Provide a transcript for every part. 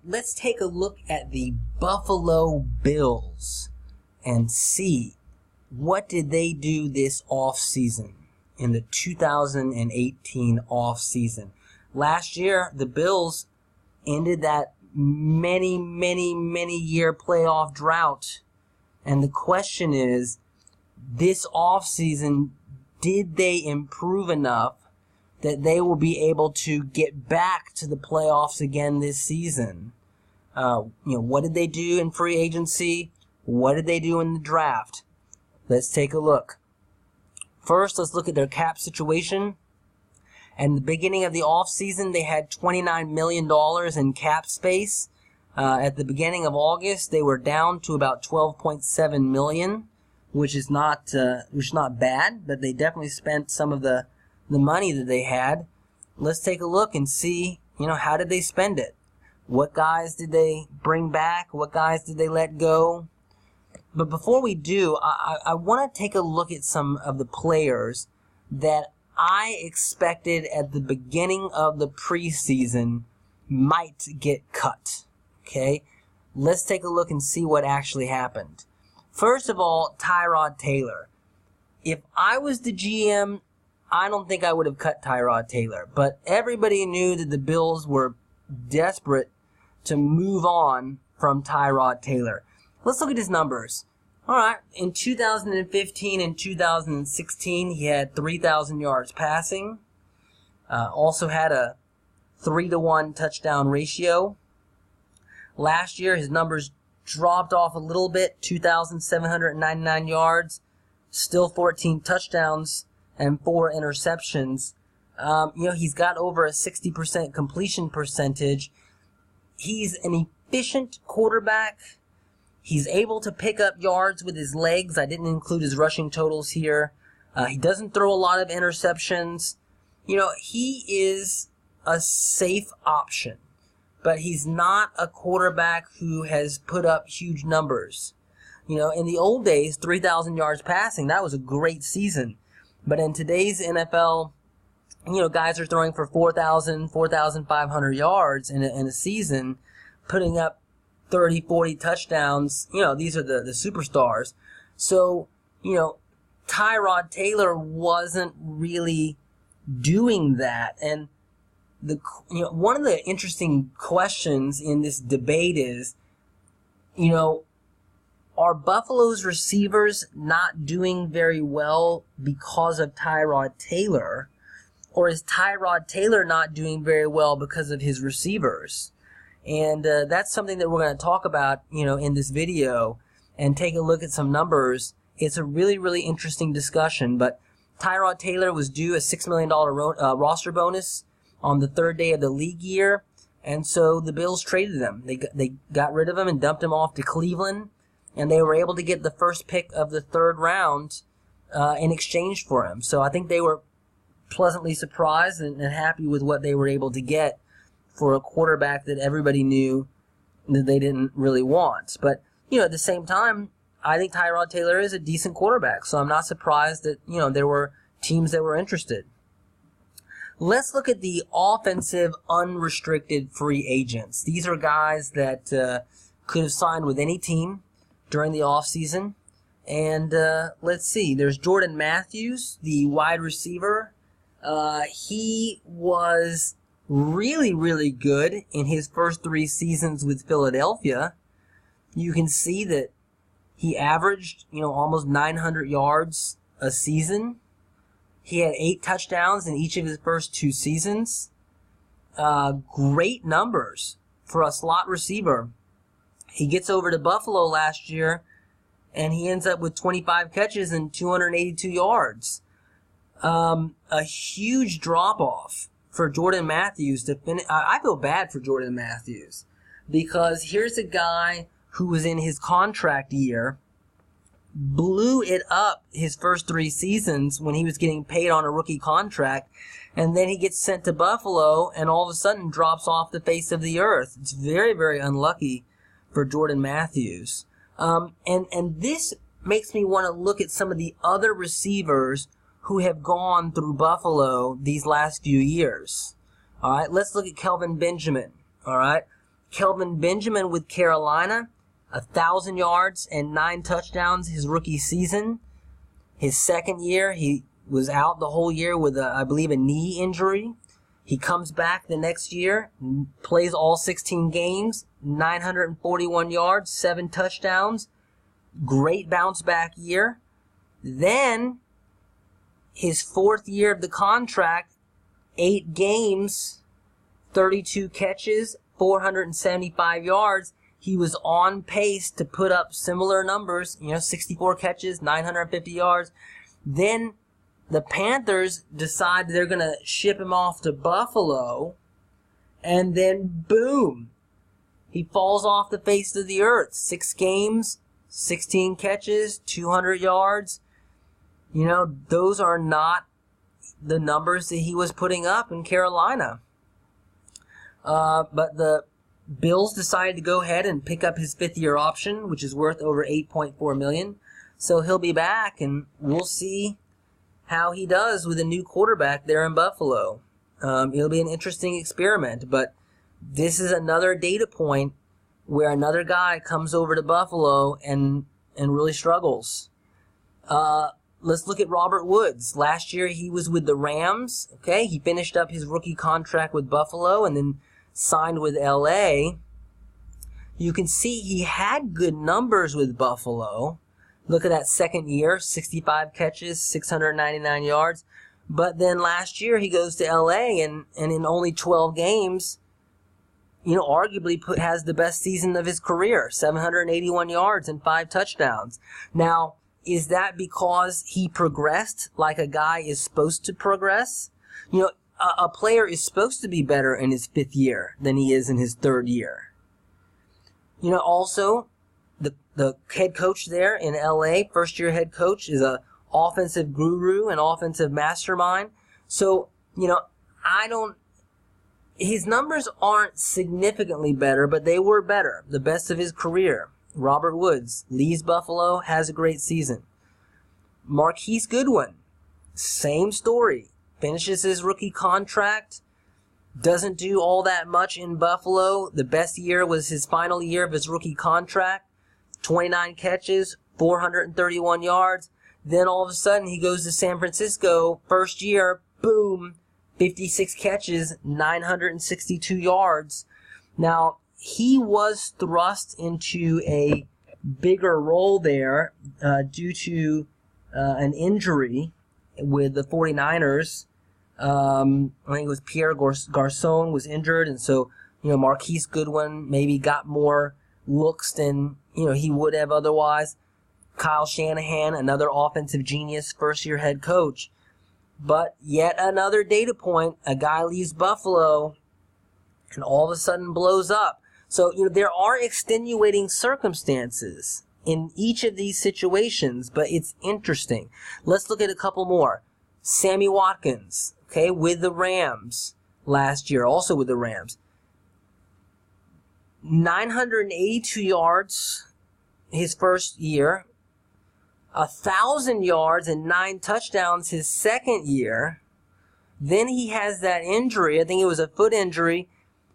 let's take a look at the Buffalo Bills and see what did they do this offseason in the 2018 offseason. Last year, the Bills ended that many year playoff drought. And the question is, this offseason, did they improve enough that they will be able to get back to the playoffs again this season? What did they do in free agency? What did they do in the draft? Let's take a look. First, let's look at their cap situation. At the beginning of the offseason, they had $29 million in cap space. At the beginning of August, they were down to about $12.7 million, which is not bad, but they definitely spent some of the money that they had. Let's take a look and see, how did they spend it? What guys did they bring back? What guys did they let go? But before we do, I want to take a look at some of the players that I expected at the beginning of the preseason might get cut. Okay? Let's take a look and see what actually happened. First of all, Tyrod Taylor. If I was the GM, I don't think I would have cut Tyrod Taylor. But everybody knew that the Bills were desperate to move on from Tyrod Taylor. Let's look at his numbers. All right, in 2015 and 2016, he had 3,000 yards passing. Also had a 3-to-1 touchdown ratio. Last year, his numbers dropped off a little bit, 2,799 yards, still 14 touchdowns and 4 interceptions. He's got over a 60% completion percentage. He's an efficient quarterback. He's able to pick up yards with his legs. I didn't include his rushing totals here. He doesn't throw a lot of interceptions. He is a safe option, but he's not a quarterback who has put up huge numbers. In the old days, 3,000 yards passing, that was a great season. But in today's NFL, guys are throwing for 4,000, 4,500 yards in a season, putting up 30, 40 touchdowns. These are the superstars. So, Tyrod Taylor wasn't really doing that. And one of the interesting questions in this debate is, are Buffalo's receivers not doing very well because of Tyrod Taylor? Or is Tyrod Taylor not doing very well because of his receivers? And that's something that we're going to talk about, in this video and take a look at some numbers. It's a really interesting discussion. But Tyrod Taylor was due a $6 million roster bonus on the third day of the league year. And so the Bills traded him. They got rid of him and dumped him off to Cleveland. And they were able to get the first pick of the third round in exchange for him. So I think they were pleasantly surprised and happy with what they were able to get for a quarterback that everybody knew that they didn't really want. But, at the same time, I think Tyrod Taylor is a decent quarterback, so I'm not surprised that, there were teams that were interested. Let's look at the offensive unrestricted free agents. These are guys that could have signed with any team during the offseason. And let's see, there's Jordan Matthews, the wide receiver. He was really good in his first 3 seasons with Philadelphia. You can see that he averaged, almost 900 yards a season. He had 8 touchdowns in each of his first 2 seasons. Great numbers for a slot receiver. He gets over to Buffalo last year, and he ends up with 25 catches and 282 yards. A huge drop-off for Jordan Matthews to finish. I feel bad for Jordan Matthews because here's a guy who was in his contract year, blew it up his first 3 seasons when he was getting paid on a rookie contract, and then he gets sent to Buffalo and all of a sudden drops off the face of the earth. It's very unlucky for Jordan Matthews. And this makes me want to look at some of the other receivers who have gone through Buffalo these last few years. All right, let's look at Kelvin Benjamin. All right, Kelvin Benjamin with Carolina, 1,000 yards and 9 touchdowns his rookie season. His second year, he was out the whole year with, I believe, a knee injury. He comes back the next year, plays all 16 games, 941 yards, 7 touchdowns. Great bounce back year. Then, his fourth year of the contract, 8 games, 32 catches, 475 yards. He was on pace to put up similar numbers, 64 catches, 950 yards. Then the Panthers decide they're going to ship him off to Buffalo, and then boom, he falls off the face of the earth. 6 games, 16 catches, 200 yards. Those are not the numbers that he was putting up in Carolina. But the Bills decided to go ahead and pick up his 5th-year option, which is worth over $8.4 million. So he'll be back, and we'll see how he does with a new quarterback there in Buffalo. It'll be an interesting experiment, but this is another data point where another guy comes over to Buffalo and really struggles. Let's look at Robert Woods. Last year he was with the Rams. Okay, he finished up his rookie contract with Buffalo and then signed with LA. You can see he had good numbers with Buffalo. Look at that second year, 65 catches, 699 yards. But then last year he goes to LA and in only 12 games, arguably has the best season of his career, 781 yards and 5 touchdowns. Now, is that because he progressed like a guy is supposed to progress? A player is supposed to be better in his 5th year than he is in his 3rd year. Also, the head coach there in LA, first-year head coach, is a offensive guru and offensive mastermind. So, his numbers aren't significantly better, but they were better, the best of his career. Robert Woods leaves Buffalo, has a great season. Marquise Goodwin, same story. Finishes his rookie contract, doesn't do all that much in Buffalo. The best year was his final year of his rookie contract. 29 catches, 431 yards. Then all of a sudden he goes to San Francisco, first year, boom, 56 catches, 962 yards. Now, he was thrust into a bigger role there due to an injury with the 49ers. I think it was Pierre Garçon was injured, and so, Marquise Goodwin maybe got more looks than, he would have otherwise. Kyle Shanahan, another offensive genius, first-year head coach. But yet another data point, a guy leaves Buffalo and all of a sudden blows up. So, there are extenuating circumstances in each of these situations, but it's interesting. Let's look at a couple more. Sammy Watkins, okay, with the Rams last year, also with the Rams. 982 yards his first year, 1,000 yards and 9 touchdowns his second year. Then he has that injury, I think it was a foot injury,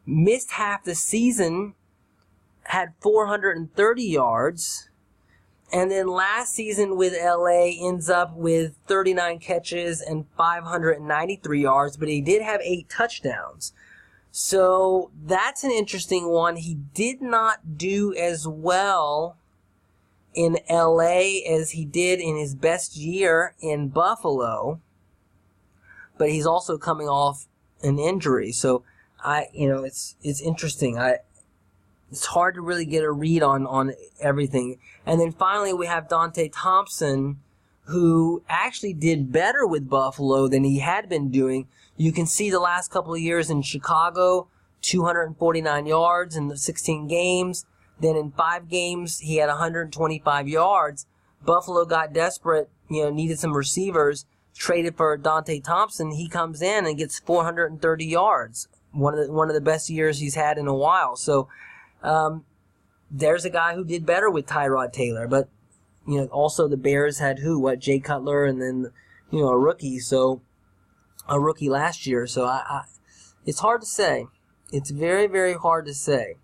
missed half the season, had 430 yards. And then last season with LA ends up with 39 catches and 593 yards, but he did have 8 touchdowns. So that's an interesting one. He did not do as well in LA as he did in his best year in Buffalo, but he's also coming off an injury. So it's interesting. It's hard to really get a read on everything. And then finally we have Dante Thompson, who actually did better with Buffalo than he had been doing. You can see the last couple of years in Chicago, 249 yards in the 16 games. Then in 5 games, he had 125 yards. Buffalo got desperate, needed some receivers, traded for Dante Thompson. He comes in and gets 430 yards. One of the best years he's had in a while. So, there's a guy who did better with Tyrod Taylor, but also the Bears had Jay Cutler, and then a rookie last year. So it's hard to say. It's very, very hard to say.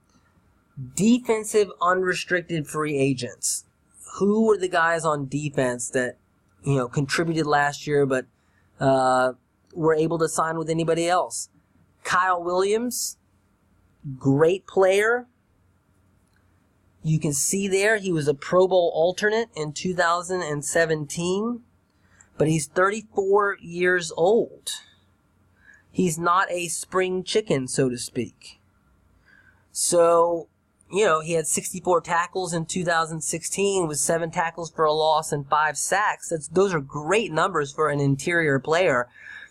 Defensive unrestricted free agents. Who were the guys on defense that, contributed last year but were able to sign with anybody else? Kyle Williams, great player. You can see there he was a Pro Bowl alternate in 2017, but he's 34 years old. He's not a spring chicken, so to speak. So, he had 64 tackles in 2016 with 7 tackles for a loss and 5 sacks. Those are great numbers for an interior player.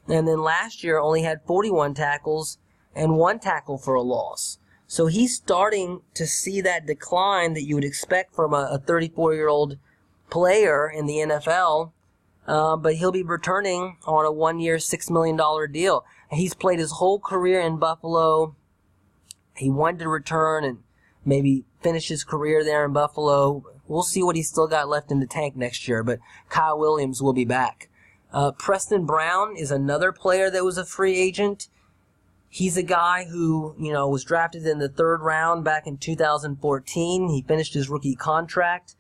And then last year only had 41 tackles and 1 tackle for a loss. So he's starting to see that decline that you would expect from a 34-year-old player in the NFL. But he'll be returning on a 1-year, $6 million deal. He's played his whole career in Buffalo. He wanted to return and maybe finish his career there in Buffalo. We'll see what he's still got left in the tank next year, but Kyle Williams will be back. Preston Brown is another player that was a free agent. He's a guy who, was drafted in the 3rd round back in 2014. He finished his rookie contract.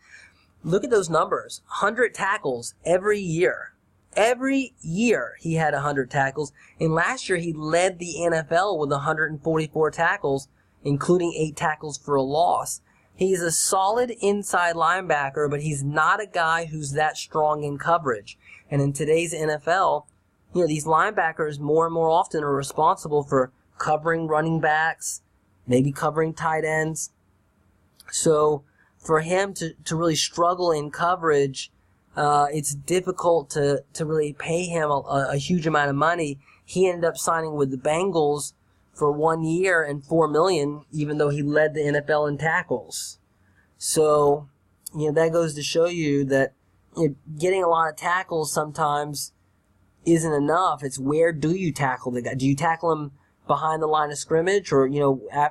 Look at those numbers. 100 tackles every year. Every year he had 100 tackles. And last year he led the NFL with 144 tackles, including 8 tackles for a loss. He's a solid inside linebacker, but he's not a guy who's that strong in coverage. And in today's NFL, these linebackers more and more often are responsible for covering running backs, maybe covering tight ends. So for him to really struggle in coverage, it's difficult to really pay him a huge amount of money. He ended up signing with the Bengals for 1 year and $4 million, even though he led the NFL in tackles. So, that goes to show you that getting a lot of tackles sometimes isn't enough. It's where do you tackle the guy? Do you tackle him behind the line of scrimmage or,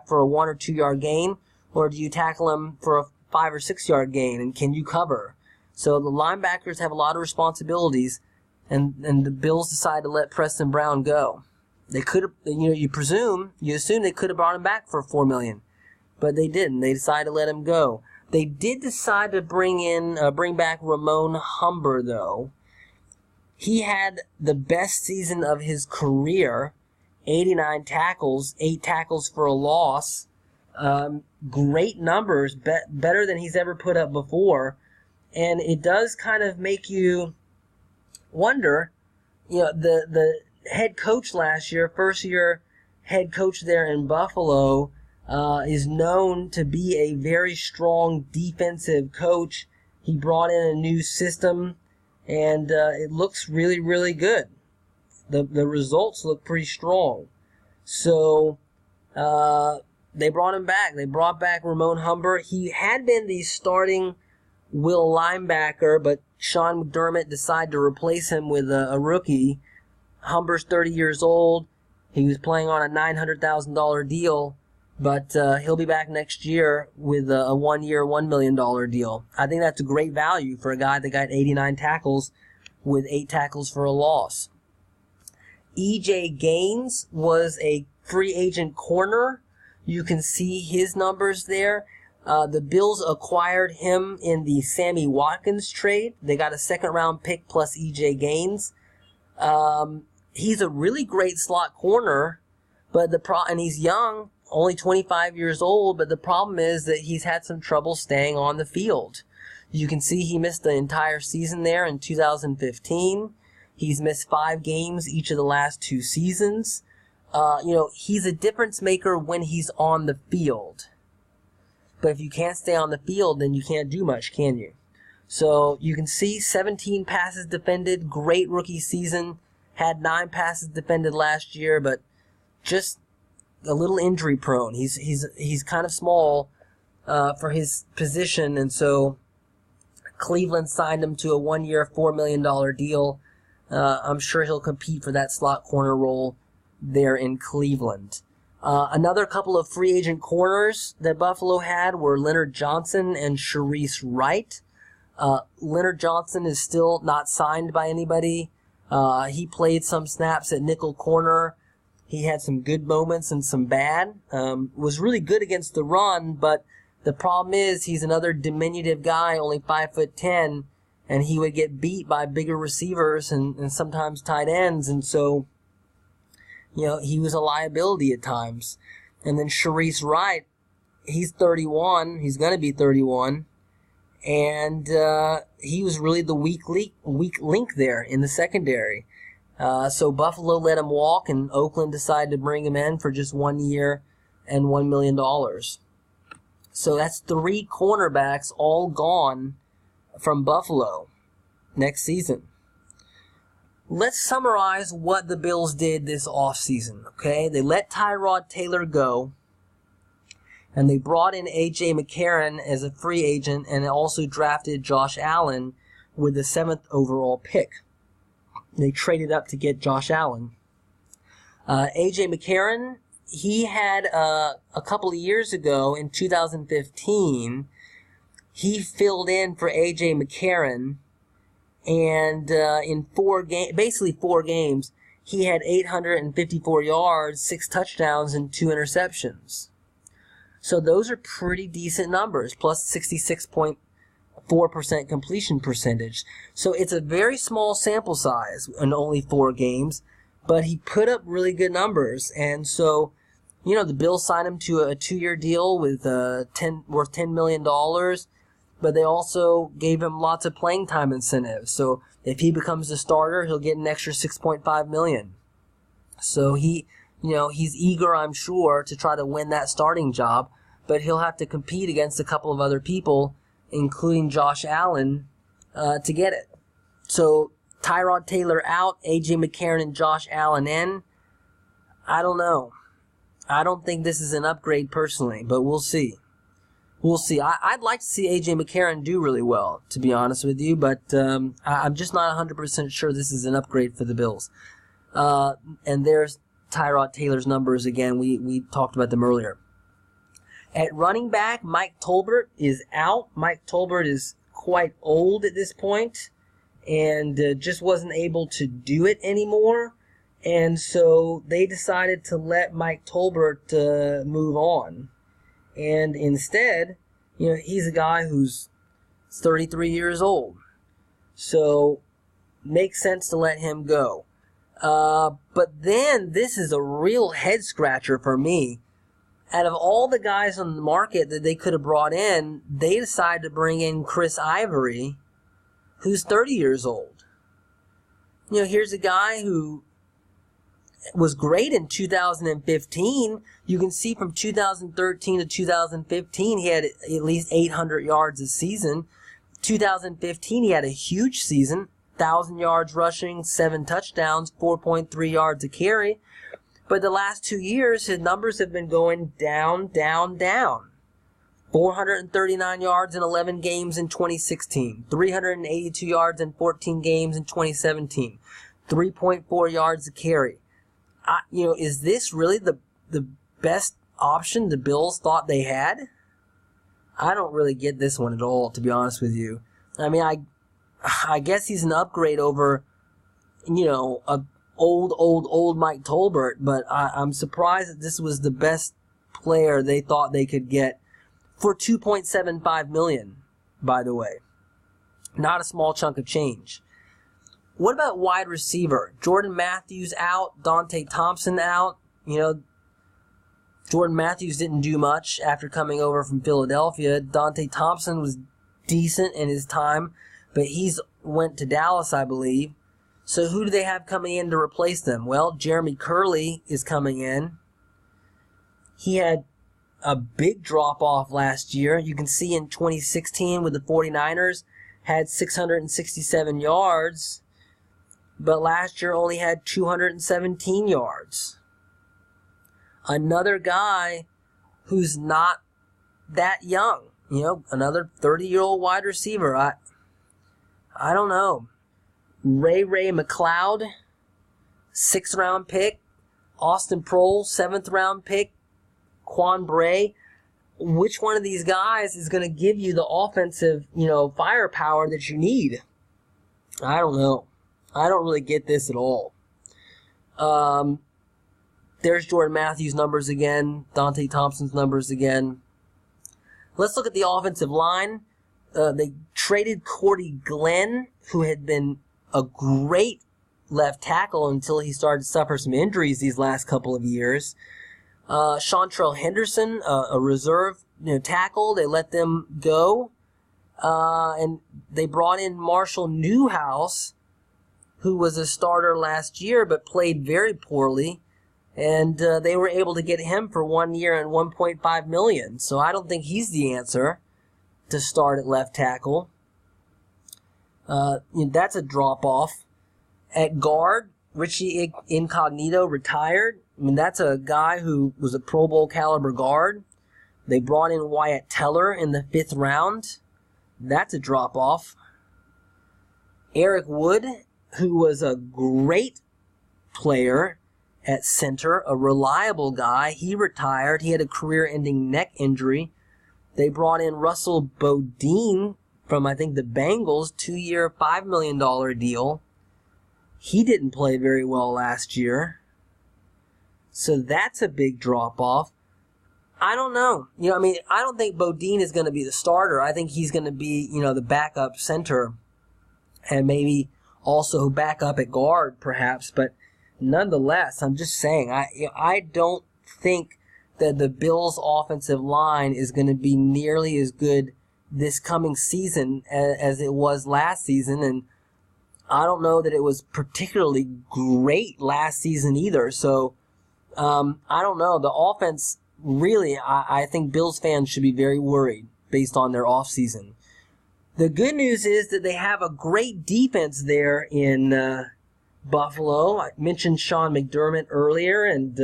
for a 1 or 2 yard gain? Or do you tackle him for a 5 or 6 yard gain? And can you cover? So the linebackers have a lot of responsibilities, and the Bills decide to let Preston Brown go. They could have, you assume they could have brought him back for $4 million, but they didn't. They decided to let him go. They did decide to bring back Ramon Humber, though. He had the best season of his career, 89 tackles, 8 tackles for a loss. Great numbers, better than he's ever put up before. And it does kind of make you wonder, the head coach last year, first year head coach there in Buffalo, is known to be a very strong defensive coach. He brought in a new system, and it looks really, really good. The results look pretty strong. So they brought him back. They brought back Ramon Humber. He had been the starting will linebacker, but Sean McDermott decided to replace him with a rookie. Humber's 30 years old. He was playing on a $900,000 deal, but he'll be back next year with a 1 year, $1 million deal. I think that's a great value for a guy that got 89 tackles with 8 tackles for a loss. E.J. Gaines was a free agent corner. You can see his numbers there. The Bills acquired him in the Sammy Watkins trade. They got a 2nd round pick plus E.J. Gaines. He's a really great slot corner, but and he's young, only 25 years old, but the problem is that he's had some trouble staying on the field. You can see he missed the entire season there in 2015. He's missed 5 games each of the last 2 seasons. He's a difference maker when he's on the field. But if you can't stay on the field, then you can't do much, can you? So you can see 17 passes defended, great rookie season. Had 9 passes defended last year, but just a little injury prone. He's kind of small for his position, and so Cleveland signed him to a 1 year, $4 million deal. I'm sure he'll compete for that slot corner role there in Cleveland. Another couple of free agent corners that Buffalo had were Leonard Johnson and Sharice Wright. Leonard Johnson is still not signed by anybody. He played some snaps at nickel corner He had some good moments and some bad. Was really good against the run, but the problem is he's another diminutive guy, only 5'10", and he would get beat by bigger receivers and sometimes tight ends, and so, he was a liability at times. And then Sharice Wright, he's 31. He's going to be 31. And he was really the weak link there in the secondary. So Buffalo let him walk, and Oakland decided to bring him in for just 1 year and $1 million. So that's 3 cornerbacks all gone from Buffalo next season. Let's summarize what the Bills did this offseason, okay? They let Tyrod Taylor go, and they brought in A.J. McCarron as a free agent, and they also drafted Josh Allen with the 7th overall pick. They traded up to get Josh Allen. A.J. McCarron, he had a couple of years ago in 2015, he filled in for A.J. McCarron, and in 4 games, he had 854 yards, 6 touchdowns, and 2 interceptions. So those are pretty decent numbers, plus 66.4% completion percentage. So it's a very small sample size in only 4 games, but he put up really good numbers. And so, the Bills signed him to a 2-year deal with worth $10 million. But they also gave him lots of playing time incentives. So if he becomes a starter, he'll get an extra $6.5 million. So he's eager, I'm sure, to try to win that starting job. But he'll have to compete against a couple of other people, including Josh Allen, to get it. So Tyrod Taylor out, A.J. McCarron and Josh Allen in. I don't know. I don't think this is an upgrade personally, but we'll see. We'll see. I'd like to see A.J. McCarron do really well, to be honest with you, but I'm just not 100% sure this is an upgrade for the Bills. And there's Tyrod Taylor's numbers again. We talked about them earlier. At running back, Mike Tolbert is out. Mike Tolbert is quite old at this point and just wasn't able to do it anymore. And so they decided to let Mike Tolbert move on. And instead, he's a guy who's 33 years old. So, makes sense to let him go. But then, this is a real head-scratcher for me. Out of all the guys on the market that they could have brought in, they decided to bring in Chris Ivory, who's 30 years old. Here's a guy who was great in 2015. You can see from 2013 to 2015, he had at least 800 yards a season. 2015, he had a huge season, 1,000 yards rushing, 7 touchdowns, 4.3 yards a carry. But the last 2 years, his numbers have been going down, down, down. 439 yards in 11 games in 2016, 382 yards in 14 games in 2017, 3.4 yards a carry. Is this really the best option the Bills thought they had? I don't really get this one at all, to be honest with you. I mean, I guess he's an upgrade over, a old Mike Tolbert, but I'm surprised that this was the best player they thought they could get for $2.75 million, by the way. Not a small chunk of change. What about wide receiver? Jordan Matthews out, Dante Thompson out. Jordan Matthews didn't do much after coming over from Philadelphia. Dante Thompson was decent in his time, but he's went to Dallas, I believe. So who do they have coming in to replace them? Well, Jeremy Curley is coming in. He had a big drop-off last year. You can see in 2016 with the 49ers, had 667 yards. But last year only had 217 yards. Another guy who's not that young. Another 30-year-old wide receiver. I don't know. Ray McLeod, 6th-round pick. Austin Prohl, 7th-round pick. Quan Bray. Which one of these guys is going to give you the offensive, firepower that you need? I don't know. I don't really get this at all. There's Jordan Matthews' numbers again. Dante Thompson's numbers again. Let's look at the offensive line. They traded Cordy Glenn, who had been a great left tackle until he started to suffer some injuries these last couple of years. Chantrell Henderson, a reserve tackle, they let them go. And they brought in Marshall Newhouse, who was a starter last year but played very poorly. And they were able to get him for 1 year and $1.5 million. So I don't think he's the answer to start at left tackle. That's a drop-off. At guard, Richie Incognito retired. I mean, that's a guy who was a Pro Bowl caliber guard. They brought in Wyatt Teller in the 5th round. That's a drop-off. Eric Wood, who was a great player at center, a reliable guy, he retired. He had a career-ending neck injury. They brought in Russell Bodine from, I think, the Bengals, 2-year, $5 million deal. He didn't play very well last year. So that's a big drop-off. I don't know. I don't think Bodine is going to be the starter. I think he's going to be, the backup center and maybe also backup at guard, perhaps. But nonetheless, I'm just saying, I don't think that the Bills' offensive line is going to be nearly as good this coming season as it was last season. And I don't know that it was particularly great last season either. So, I don't know. The offense, really, I think Bills fans should be very worried based on their offseason. The good news is that they have a great defense there in Buffalo. I mentioned Sean McDermott earlier, and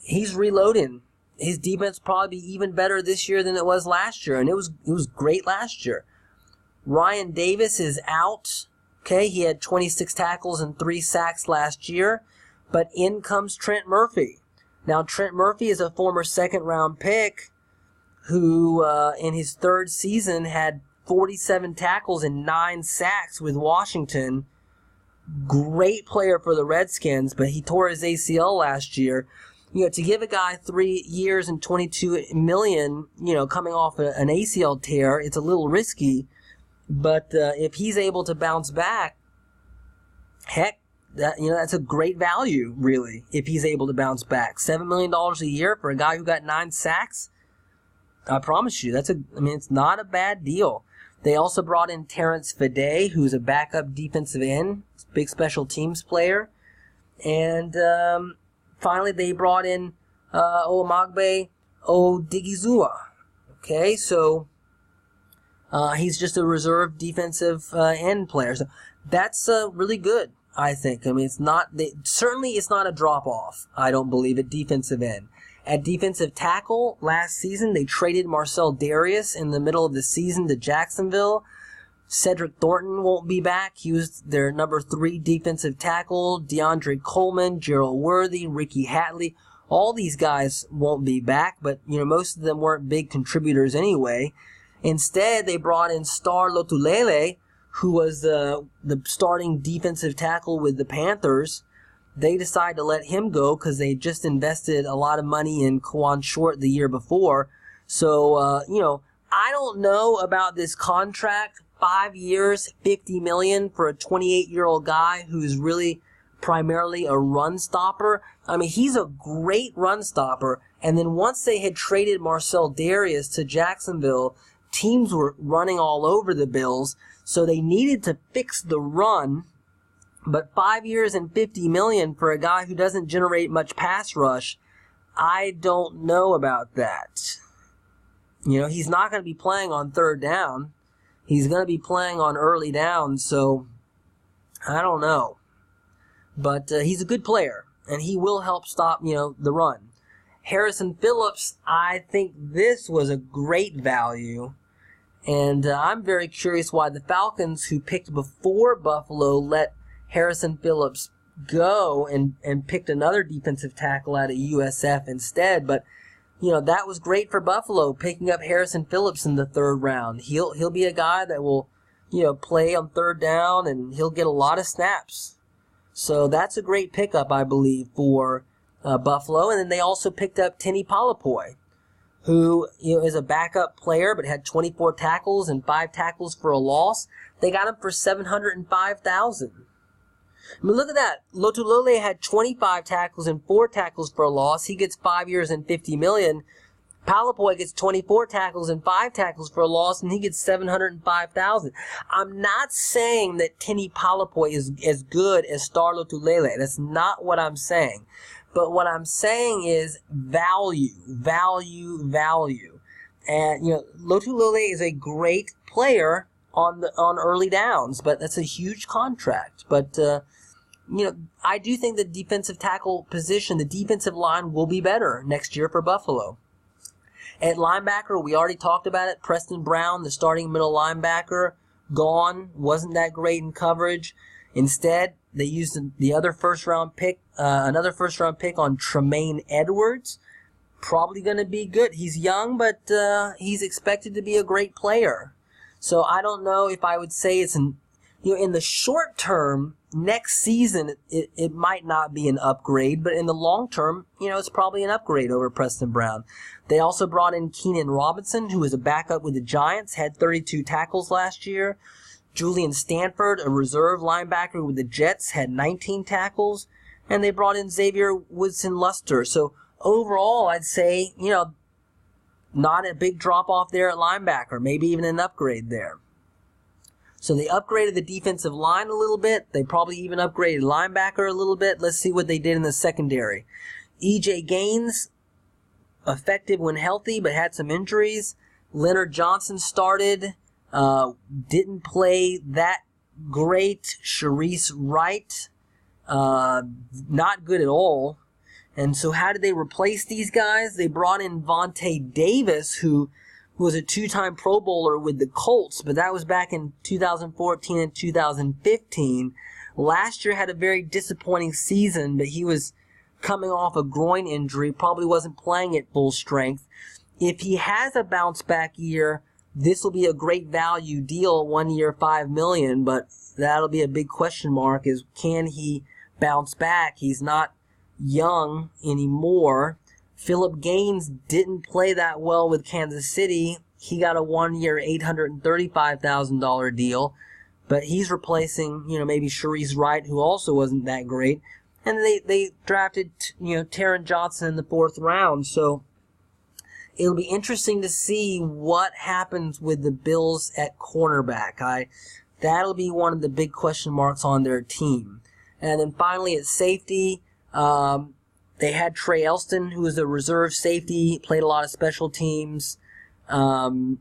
he's reloading. His defense will probably be even better this year than it was last year, and it was great last year. Ryan Davis is out. Okay, he had 26 tackles and 3 sacks last year, but in comes Trent Murphy. Now, Trent Murphy is a former second-round pick who, in his 3rd season, had 47 tackles and 9 sacks with Washington. Great player for the Redskins, but he tore his ACL last year. To give a guy 3 years and $22 million, coming off an ACL tear, it's a little risky. But if he's able to bounce back, heck, that's a great value, really, if he's able to bounce back. $7 million a year for a guy who got 9 sacks, I promise you, it's not a bad deal. They also brought in Terrence Fede, who's a backup defensive end, big special teams player. And finally, they brought in Omagbe Odigizua. Okay, so he's just a reserve defensive end player. So that's really good, I think. It's not a drop-off, I don't believe, at defensive end. At defensive tackle, last season, they traded Marcel Darius in the middle of the season to Jacksonville. Cedric Thornton won't be back. He was their number 3 defensive tackle. DeAndre Coleman, Gerald Worthy, Ricky Hatley. All these guys won't be back, but most of them weren't big contributors anyway. Instead, they brought in Star Lotulelei, who was the starting defensive tackle with the Panthers. They decided to let him go because they just invested a lot of money in Kawan Short the year before. So, I don't know about this contract. 5 years, $50 million for a 28-year-old guy who's really primarily a run stopper. He's a great run stopper. And then once they had traded Marcel Darius to Jacksonville, teams were running all over the Bills. So they needed to fix the run. But 5 years and $50 million for a guy who doesn't generate much pass rush, I don't know about that. He's not going to be playing on 3rd down. He's going to be playing on early down, so I don't know. But he's a good player, and he will help stop, the run. Harrison Phillips, I think this was a great value. And I'm very curious why the Falcons, who picked before Buffalo, let Harrison Phillips go and picked another defensive tackle out of USF instead. But, that was great for Buffalo, picking up Harrison Phillips in the 3rd round. He'll be a guy that will, play on 3rd down, and he'll get a lot of snaps. So that's a great pickup, I believe, for Buffalo. And then they also picked up Tenny Palapoi, who is a backup player but had 24 tackles and 5 tackles for a loss. They got him for $705,000. I mean, look at that. Lotulelei had 25 tackles and 4 tackles for a loss. He gets 5 years and $50 million. Palapoi gets 24 tackles and 5 tackles for a loss, and he gets $705,000. I'm not saying that Tenny Palapoi is as good as Star Lotulelei. That's not what I'm saying. But what I'm saying is value. And Lotulelei is a great player on early downs, but that's a huge contract. But I do think the defensive tackle position, the defensive line, will be better next year for Buffalo. At linebacker, we already talked about it. Preston Brown, the starting middle linebacker, gone. Wasn't that great in coverage. Instead, they used the other first-round pick, another first-round pick on Tremaine Edwards. Probably going to be good. He's young, but he's expected to be a great player. So I don't know if I would say it's in the short term, next season, it might not be an upgrade, but in the long term, it's probably an upgrade over Preston Brown. They also brought in Keenan Robinson, who was a backup with the Giants, had 32 tackles last year. Julian Stanford, a reserve linebacker with the Jets, had 19 tackles. And they brought in Xavier Woodson-Luster. So overall, I'd say, not a big drop-off there at linebacker, maybe even an upgrade there. So they upgraded the defensive line a little bit. They probably even upgraded linebacker a little bit. Let's see what they did in the secondary. E.J. Gaines, effective when healthy, but had some injuries. Leonard Johnson started, didn't play that great. Sharice Wright, not good at all. And so how did they replace these guys? They brought in Vontae Davis, who was a 2-time Pro Bowler with the Colts, but that was back in 2014 and 2015. Last year had a very disappointing season, but he was coming off a groin injury, probably wasn't playing at full strength. If he has a bounce-back year, this will be a great value deal, 1 year, $5 million, but that'll be a big question mark, is can he bounce back? He's not young anymore. Philip Gaines didn't play that well with Kansas City. He got a 1 year, $835,000 deal, but he's replacing, maybe Sharice Wright, who also wasn't that great. And they drafted, Taron Johnson in the 4th round. So it'll be interesting to see what happens with the Bills at cornerback. That'll be one of the big question marks on their team. And then finally at safety, they had Trey Elston, who was a reserve safety, played a lot of special teams, 18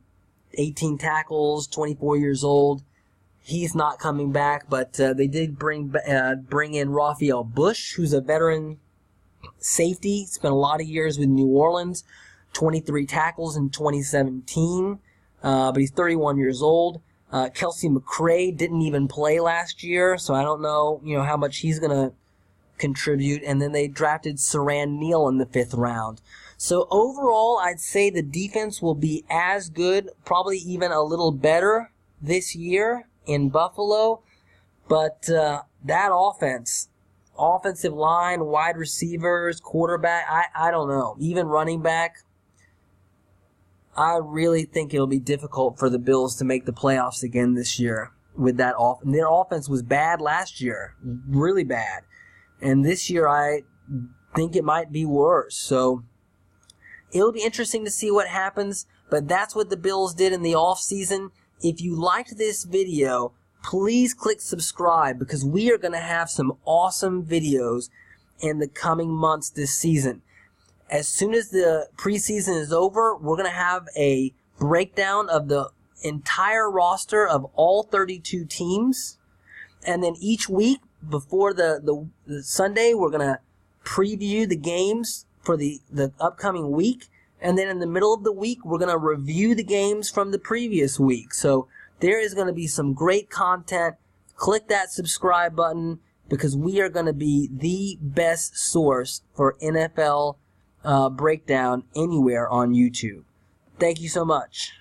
tackles, 24 years old. He's not coming back, but they did bring in Raphael Bush, who's a veteran safety, spent a lot of years with New Orleans, 23 tackles in 2017, but he's 31 years old. Kelsey McCray didn't even play last year, so I don't know, how much he's going to contribute. And then they drafted Saran Neal in the 5th round. So overall, I'd say the defense will be as good, probably even a little better this year in Buffalo. But that offense, offensive line, wide receivers, quarterback, I don't know, even running back, I really think it'll be difficult for the Bills to make the playoffs again this year with that offense. Their offense was bad last year, really bad. And this year, I think it might be worse. So it'll be interesting to see what happens. But that's what the Bills did in the offseason. If you liked this video, please click subscribe, because we are going to have some awesome videos in the coming months this season. As soon as the preseason is over, we're going to have a breakdown of the entire roster of all 32 teams. And then each week, before the Sunday, we're going to preview the games for the upcoming week. And then in the middle of the week, we're going to review the games from the previous week. So there is going to be some great content. Click that subscribe button, because we are going to be the best source for NFL breakdown anywhere on YouTube. Thank you so much.